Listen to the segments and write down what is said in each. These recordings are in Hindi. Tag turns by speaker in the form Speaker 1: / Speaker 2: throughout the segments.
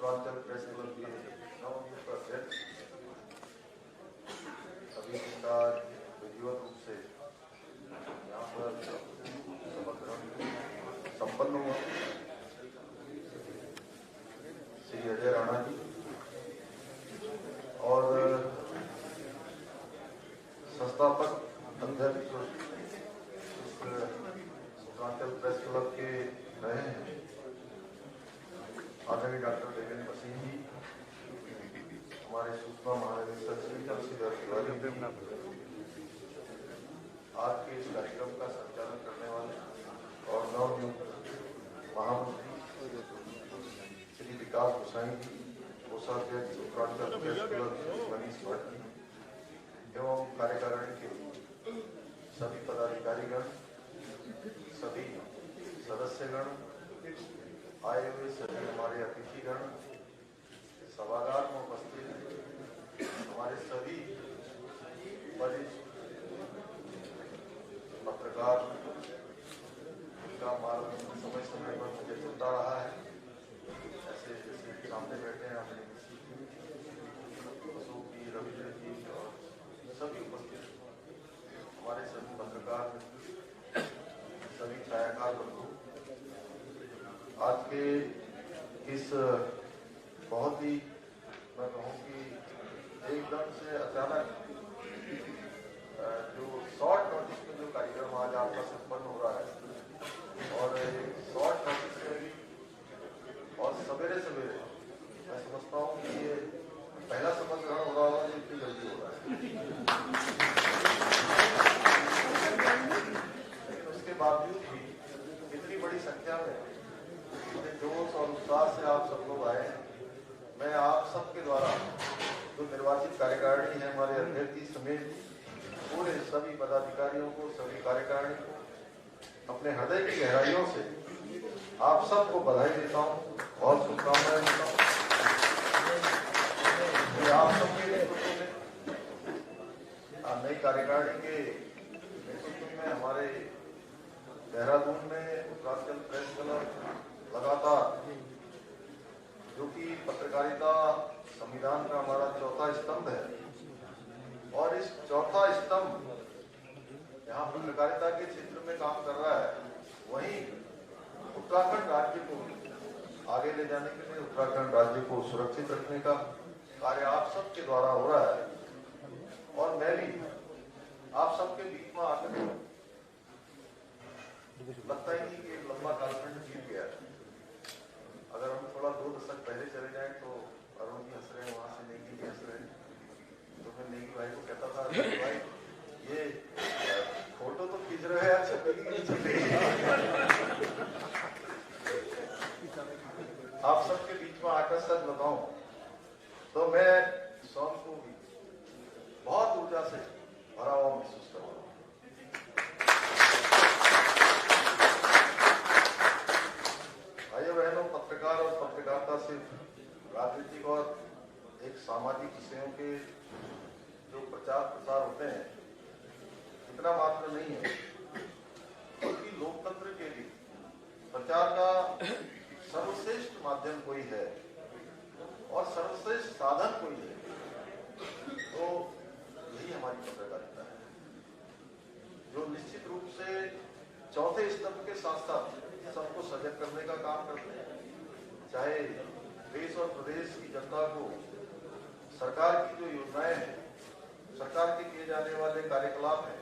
Speaker 1: उत्तरांचल प्रेस क्लब के नवनियुक्त अध्यक्ष अभी का विधिवत रूप से यहाँ पर शपथ ग्रहण संपन्न हुआ। श्री अजय राणा जी और संस्थापक अध्यक्ष उत्तरांचल प्रेस क्लब के रहे हैं आदरणीय डॉक्टर देवेंद्र सिंह जी, हमारे सूचना महानिदेशक श्री तुलसीधर तिवारी जी, आज के इस कार्यक्रम का संचालन करने वाले और नवनियुक्त महामंत्री श्री विकास गोसाई जी, कोषाध्यक्ष उत्तरांचल प्रेस क्लब मनीष भट्ट जी एवं कार्यकारिणी के सभी पदाधिकारीगण, सभी सदस्यगण, आए हुए सभी हमारे अतिथिगण, सभागार में उपस्थित हमारे सभी वरिष्ठ पत्रकार का मार्गदर्शन समय समय पर मुझे चलता रहा है। ऐसे जैसे सामने बैठे हैं अपने अशोक जी, रविंद्र जी और सभी उपस्थित हमारे सभी पत्रकार, सभी छायाकार बंधु, आज के इस बहुत ही मैं कहूँ कि एकदम से अचानक जो शॉर्ट नोटिस में जो कार्यक्रम आज आपका संपन्न हो रहा है और शॉर्ट नोटिस में भी और सवेरे सवेरे मैं समझता हूँ कि ये पहला शपथ ग्रहण हो रहा होगा जो इतनी जल्दी हो रहा है, लेकिन उसके बावजूद भी इतनी बड़ी संख्या में जोश और उत्साह से आप सब लोग आए हैं। मैं आप सबके द्वारा जो निर्वाचित कार्यकारिणी है, हमारे अध्यक्ष जी समेत पूरे सभी पदाधिकारियों को, सभी कार्यकारिणी को अपने हृदय की गहराइयों से आप सबको बधाई देता हूँ और शुभकामनाएं देता हूँ। आप सबके नेतृत्व में नई कार्यकारिणी के नेतृत्व में हमारे देहरादून में उत्तरांचल प्रेस क्लब लगातार, जो कि पत्रकारिता संविधान का हमारा चौथा स्तंभ है और इस चौथा स्तंभ यहाँ पत्रकारिता के क्षेत्र में काम कर रहा है, वहीं उत्तराखंड राज्य को आगे ले जाने के लिए, उत्तराखंड राज्य को सुरक्षित रखने का कार्य आप सबके द्वारा हो रहा है। और मैं भी आप सबके बीच में आकर लगता ही नहीं कि एक लंबा कालखंड बीत गया है। अगर हम थोड़ा 2 दशक पहले चले जाएं तो अरुण जी हंस रहे हैं, वहां से नेगी जी हंस रहे हैं, तो मैं नेगी भाई को कहता था भाई ये फोटो तो खींच रहे हैं, आप सबके बीच में आकर सच बताऊं तो मैं स्वयं को भी बहुत ऊर्जा से भरा हुआ महसूस कर रहा हूं। भाइयों बहनों, पत्रकार और पत्रकारिता सिर्फ राजनीतिक और एक सामाजिक विषयों के जो प्रचार प्रसार होते हैं इतना मात्र नहीं है, बल्कि लोकतंत्र के लिए प्रचार का सर्वश्रेष्ठ माध्यम कोई है और सर्वश्रेष्ठ साधन कोई है तो यही हमारी पत्रकारिता है, जो निश्चित रूप से चौथे स्तंभ के साथ साथ सबको सजग करने का काम करते हैं। चाहे देश और प्रदेश की जनता को सरकार की जो योजनाएं हैं, सरकार के किए जाने वाले कार्यकलाप हैं,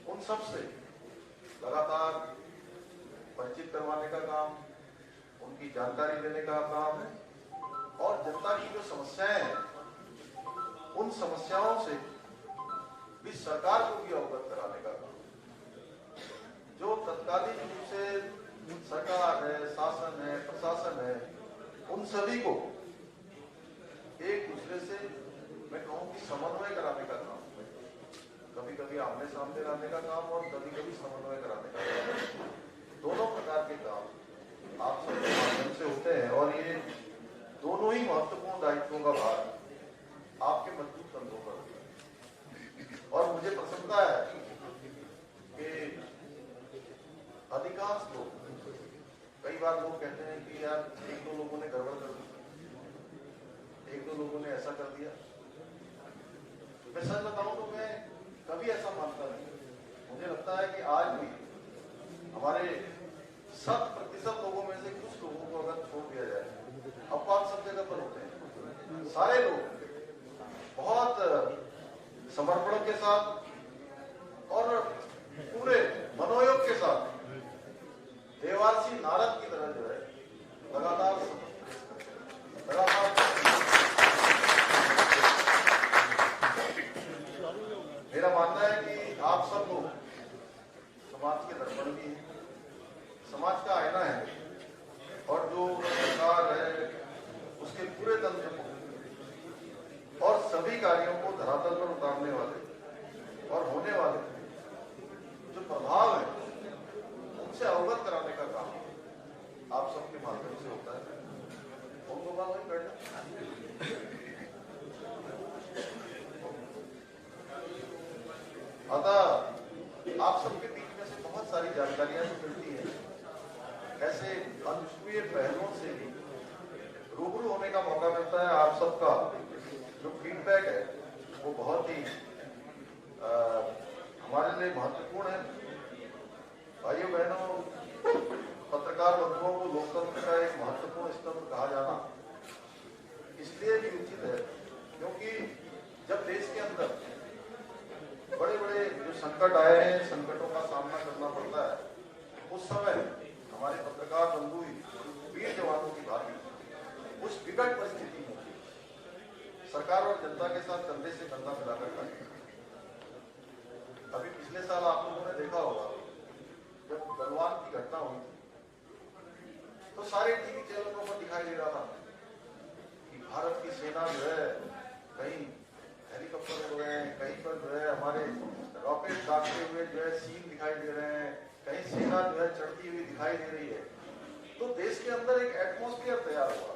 Speaker 1: उन सब से लगातार परिचित करवाने का काम, उनकी जानकारी देने का काम है और जनता की जो समस्याएं हैं उन समस्याओं से भी सरकार को भी अवगत कराने का काम, जो तत्कालीन रूप से सरकार है, शासन है, प्रशासन है, उन सभी को एक दूसरे से मैं कहूँ कि समन्वय कराने का काम, कभी कभी आमने सामने लाने का काम और कभी कभी समन्वय कराने का काम, दोनों प्रकार के काम आप सबके माध्यम से होते हैं और ये दोनों ही महत्वपूर्ण दायित्वों का भार आपके मजबूत कंधों पर है। और मुझे प्रसन्नता है कि अधिकांश लोग, कई बार लोग कहते हैं कि यार 1-2 लोगों ने गड़बड़ कर दी, एक दो लोगों ने ऐसा कर दिया। मैं सच बताऊं तो मैं कभी ऐसा मानता नहीं। मुझे लगता है कि आज भी हमारे 100% लोगों में से कुछ लोगों को अगर छोड़ दिया जाए, अपवाद सब जगह पर होते हैं, सारे लोग बहुत समर्पण के साथ और पूरे मनोयोग के साथ देवासी नारद की तरह जो है लगातार मेरा मानना है कि आप सब लोग समाज के दर्पण भी हैं, समाज का आईना है, और जो सरकार है उसके पूरे तंत्र को और सभी कार्यों को धरातल पर उतारने वाले और होने वाले जो प्रभाव है उनसे अवगत कराने का काम आप सबके माध्यम से होता है। उनको बात नहीं करना। अतः आप सबके बीच में से बहुत सारी जानकारियां तो मिलती है, ऐसे अनछुए पहलुओं से भी रूबरू होने का मौका मिलता है। आप सबका जो फीडबैक है वो बहुत ही हमारे लिए महत्वपूर्ण है। भाइयों बहनों, पत्रकार बंधुओं को लोकतंत्र का एक महत्वपूर्ण स्तंभ कहा जाना इसलिए भी उचित है क्योंकि जब देश के अंदर बड़े बड़े जो संकट आए हैं, संकटों का सामना करना पड़ता है, उस समय हमारे पत्रकार बंधु वीर जवानों की भागी उस विकट परिस्थिति में सरकार और जनता के साथ कंधे से कंधा मिलाकर खड़े। अभी पिछले साल आप लोगों ने देखा होगा जब गलवान की घटना हुई तो सारे टीवी चैनलों पर दिखाई दे रहा था कि भारत की सेना जो है कहीं हेलीकॉप्टर उड़ रहे हैं, कहीं पर जो है हमारे रॉकेट दागते हुए जो है सीन दिखाई दे रहे हैं, कहीं सेना जो है चढ़ती हुई दिखाई दे रही है। तो देश के अंदर एक एटमॉस्फेयर तैयार हुआ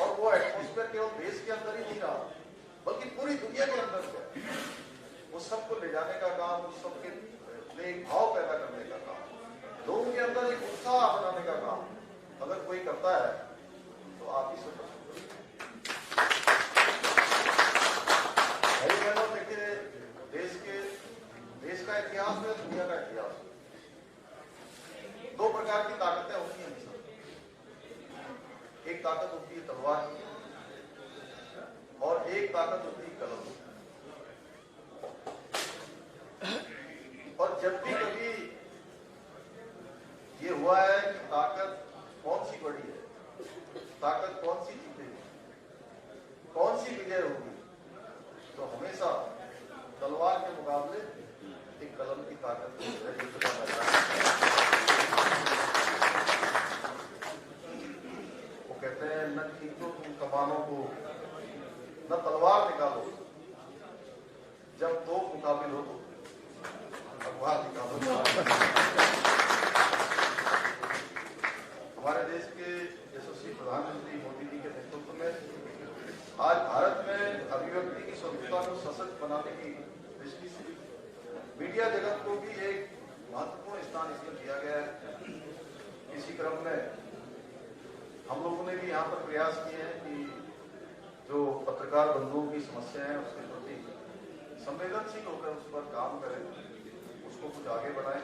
Speaker 1: और वो एटमॉस्फेयर केवल देश के अंदर ही नहीं रहा बल्कि पूरी दुनिया के अंदर से उस सबको ले जाने का काम, उस सबके लिए एक भाव पैदा करने का काम, लोगों के अंदर एक उत्साह बनाने का काम अगर कोई करता है तो आप ही सब देखिए, देश का इतिहास है, दुनिया का इतिहास। दो प्रकार की ताकतें होती हैं हमेशा। एक ताकत होती है तलवार की और एक ताकत होती है कलम। और जब भी कभी ये हुआ है कि ताकत कौन सी बड़ी है, ताकत कौन सी जीतेगी, कौन सी विजय होगी, तो हमेशा तलवार के मुकाबले एक कलम की ताकत वो कहते हैं न खींचो तुम कमानों को, न तलवार निकालो, जब दो मुकाबिल हो तो भगवान निकालो। हमारे देश के यशस्वी प्रधानमंत्री मोदी जी के नेतृत्व में आज भारत में अभिव्यक्ति की स्वतंत्रता को सशक्त बनाने की दृष्टि से मीडिया जगत को भी एक महत्वपूर्ण स्थान इसमें दिया गया है। इसी क्रम में हम लोगों ने भी यहाँ पर प्रयास किए हैं कि जो पत्रकार बंधुओं की समस्या है उसके प्रति संवेदनशील होकर उस पर काम करें, उसको कुछ आगे बढ़ाएं।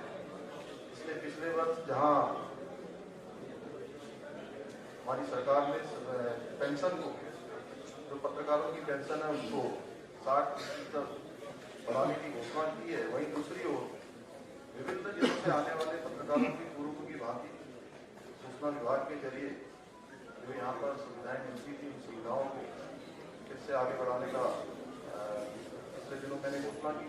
Speaker 1: इसलिए पिछले वर्ष जहाँ हमारी सरकार ने पेंशन को, जो पत्रकारों की पेंशन है उसको 60% बढ़ाने की घोषणा की है, वहीं दूसरी ओर विभिन्न जिलों से आने वाले पत्रकारों की पूर्व की भांति सूचना विभाग के जरिए जो यहाँ पर सुविधाएं मिलती थी, उन सुविधाओं को फिर से आगे बढ़ाने का पिछले दिनों मैंने घोषणा की।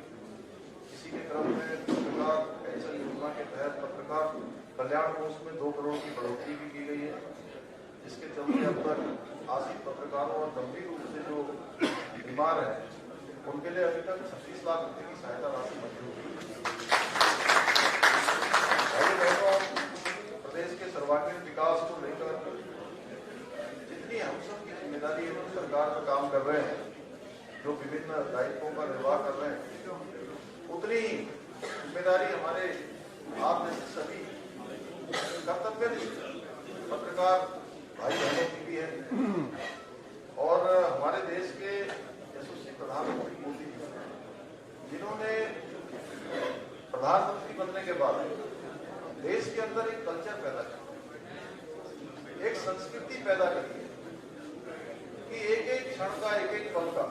Speaker 1: इसी के क्रम में पत्रकार पेंशन योजना के तहत पत्रकार कल्याण कोष में 2 करोड़ की बढ़ोतरी भी की गई है, जिसके चलते अब तक आश्रित पत्रकारों और गंभीर रूप से जो बीमार है उनके लिए अभी तक 26 लाख रुपए की सहायता राशि मंजूर हुई। प्रदेश के सर्वांगीण विकास को लेकर जितनी हम सब की जिम्मेदारी है, सरकार पर काम कर रहे हैं, जो विभिन्न दायित्वों का निर्वाह कर रहे हैं, उतनी जिम्मेदारी हमारे आप जैसे सभी कर्तव्य पत्रकार भाई बहनों की भी है। और हमारे अंदर एक कल्चर पैदा करिए, एक संस्कृति पैदा करिए कि एक एक क्षण का, एक एक पल का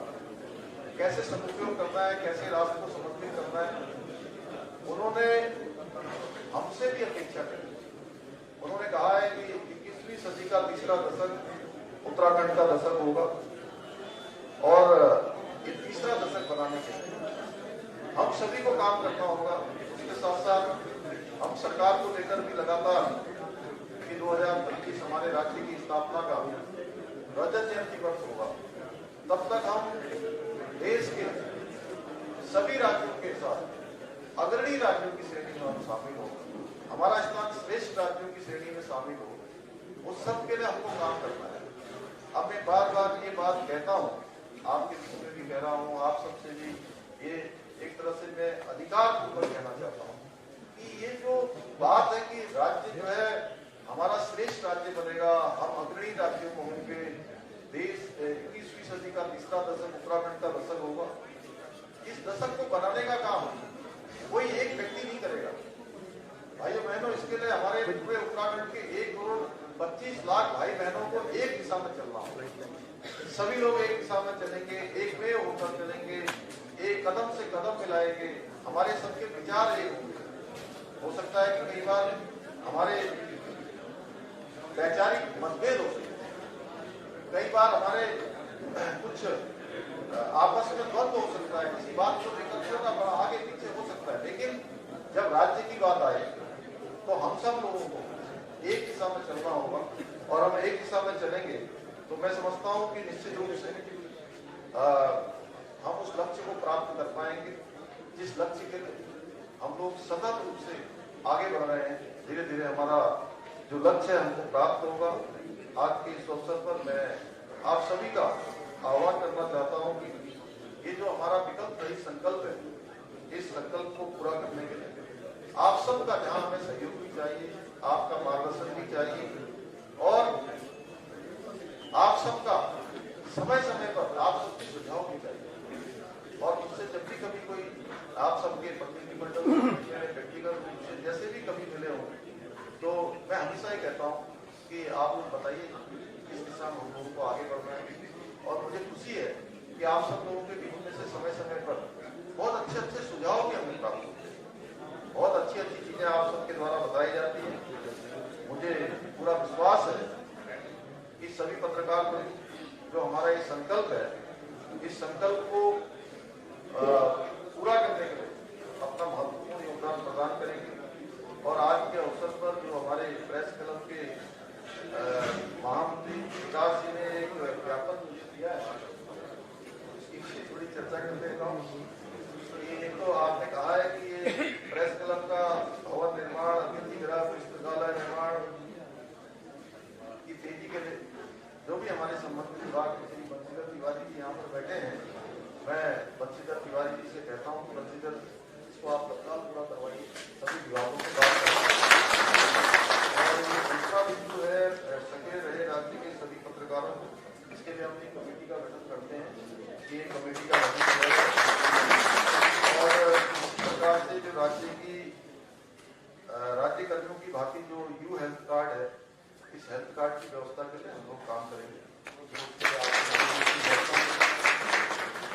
Speaker 1: कैसे सदुपयोग करना है, कैसे राष्ट्र को समर्पित करना है। उन्होंने हमसे भी अपेक्षा करी। उन्होंने कहा है कि 21वीं सदी का तीसरा दशक उत्तराखंड का दशक होगा और ये तीसरा दशक बनाने के लिए हम सभी को काम करना होगा। इसके साथ साथ हम सरकार को लेकर भी लगातार कि 2025 हमारे राज्य की स्थापना का रजत जयंती वर्ष होगा, तब तक हम देश के सभी राज्यों के साथ अग्रणी राज्यों की श्रेणी में हम शामिल हों, हमारा स्थान श्रेष्ठ राज्यों की श्रेणी में शामिल हो, उस सब के लिए हमको काम करना है। अब मैं बार बार ये बात कहता हूँ, आपके बीच में भी कह रहा हूँ, आप सबसे भी ये एक तरह से मैं अधिकार पूर्वक कहना चाहता हूँ कि ये जो बात है कि राज्य जो है हमारा श्रेष्ठ राज्य बनेगा, हम अग्रणी राज्यों को होंगे, देश 21वीं सदी का तीसरा दशक उत्तराखंड का दशक होगा। इस दशक को बनाने का काम कोई एक व्यक्ति नहीं करेगा भाइयों बहनों। इसके लिए हमारे पूरे उत्तराखंड के 1,25,00,000 भाई बहनों को एक दिशा में चलना होगा। सभी लोग एक दिशा में चलेंगे, एक में होकर चलेंगे, एक कदम से कदम मिलाएंगे, हमारे सबके विचार एक होंगे। हो सकता है कि कई बार हमारे वैचारिक मतभेद हो सकते हैं, कई बार हमारे कुछ आपस में द्वंद्व हो सकता है, किसी बात को लेकर थोड़ा बड़ा आगे पीछे हो सकता है, लेकिन जब राज्य की बात आए तो हम सब लोगों को एक दिशा में चलना होगा और हम एक दिशा में चलेंगे तो मैं समझता हूं कि निश्चित रूप से हम उस लक्ष्य को प्राप्त कर पाएंगे जिस लक्ष्य के लिए हम लोग सतत रूप से आगे बढ़ रहे हैं। धीरे धीरे हमारा जो लक्ष्य है हमको प्राप्त होगा। आज के इस अवसर पर मैं आप सभी का आह्वान करना चाहता हूं कि ये जो हमारा विकल्प रही संकल्प है, इस संकल्प को पूरा करने के लिए आप सबका जहां हमें सहयोग भी चाहिए, आपका मार्गदर्शन भी चाहिए और आप सबका समय समय पर आप सबके सुझाव भी चाहिए। और उससे जब भी कभी कोई आप सबके प्रतिनिधिमंडल व्यक्तिगत रूप से जैसे भी कभी मिले होंगे तो मैं हमेशा ही कहता हूँ कि आप लोग बताइए किस दिशा में हम लोगों को आगे बढ़ना है। और मुझे खुशी है कि आप सब लोगों के बीच में से समय समय पर बहुत अच्छे अच्छे सुझाव भी हमें प्राप्त होते हैं, बहुत अच्छी अच्छी चीजें आप सबके द्वारा बताई जाती हैं। मुझे पूरा विश्वास है कि सभी पत्रकार जो हमारा ये संकल्प है, इस संकल्प को पूरा करने के लिए अपना महत्वपूर्ण योगदान प्रदान करेंगे। और आज के अवसर पर जो हमारे प्रेस क्लब के महामंत्री विकास जी ने एक ज्ञापन मुझे दिया है, इसकी थोड़ी चर्चा कर देता हूँ। एक तो आपने कहा है कि ये प्रेस क्लब का भवन निर्माण, अतिथि गृह, पुस्तकालय निर्माण की तेजी के लिए जो भी हमारे संबंधित विभाग श्री बंशीधर तिवारी जी यहाँ पर बैठे हैं, मैं बंशीधर तिवारी जी से कहता हूँ कि बंशीधर इसको आप तत्काल पूरा करवाइए, सभी विभागों से बात करें। और ये दूसरा बिंदु है सक्रिय रहे राज्य के सभी पत्रकारों को, इसके लिए हम एक कमेटी का गठन करते हैं कि एक कमेटी का गठन किया जाए और इस प्रकार से जो राज्य कर्मियों की भांति जो यू हेल्थ कार्ड है, इस हेल्थ कार्ड की व्यवस्था के लिए हम लोग काम करेंगे।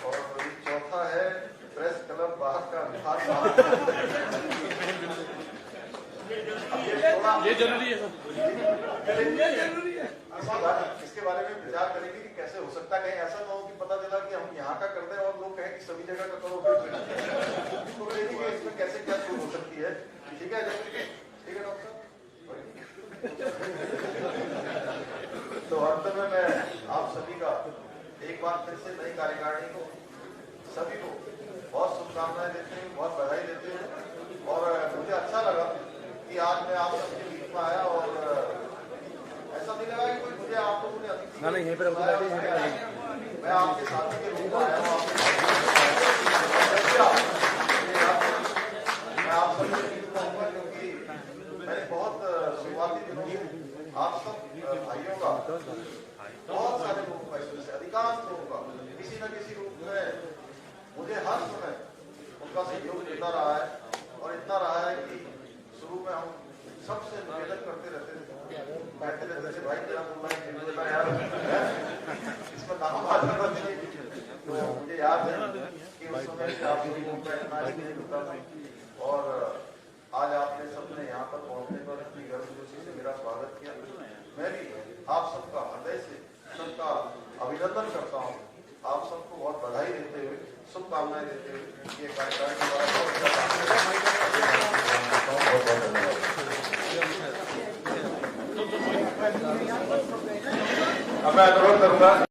Speaker 1: और चौथा है प्रेस क्लब बाहर का विभाग,
Speaker 2: ये जरूरी है,
Speaker 1: ये जरूरी है। इसके बारे में विचार करेंगे कि कैसे हो सकता है, कहीं ऐसा ना हो कि पता चला कि हम यहाँ का करते हैं और लोग कहें कि सभी जगह का करो, तो इसमें कैसे क्या छूट हो सकती है। ठीक है, ठीक है डॉक्टर। तो अंत में मैं आप सभी का एक बार फिर से नई कार्यकारिणी को सभी को बहुत शुभकामनाएं देते हैं, बहुत बधाई देते हैं। और मुझे अच्छा लगा कि आज मैं आप सबके बीच में आया और ऐसा नहीं लगा कि कोई मुझे आप लोगों ने अतिथि मैं आपके साथी के रूप में आया हूँ। मैं आप सबके बीच में आऊंगा क्योंकि मैंने बहुत शुरुआती दिनों से आप सब भाइयों का, बहुत सारे लोगों का, इसमें से अधिकांश लोगों का किसी न किसी रूप में मुझे हर समय उनका सहयोग देता रहा है। और इतना रहा है कि शुरू में हम सबसे निवेदन करते रहते थे, कहते रहते थे भाई जरा बोलना यार इसमें नाम बात करना चाहिए। तो मुझे याद है कि उस समय आप लोगों का इतना नहीं होता था और आज आपने सबने यहाँ पर पहुंचने पर अपनी गर्मजोशी से मेरा स्वागत किया। मैं भी आप सबका हृदय से सबका अभिनंदन करता हूँ, आप सबको बहुत बधाई देते हुए, शुभकामनाएं देते हुए ये कार्यक्रम के द्वारा बहुत धन्यवाद। अब मैं अनुरोध करूंगा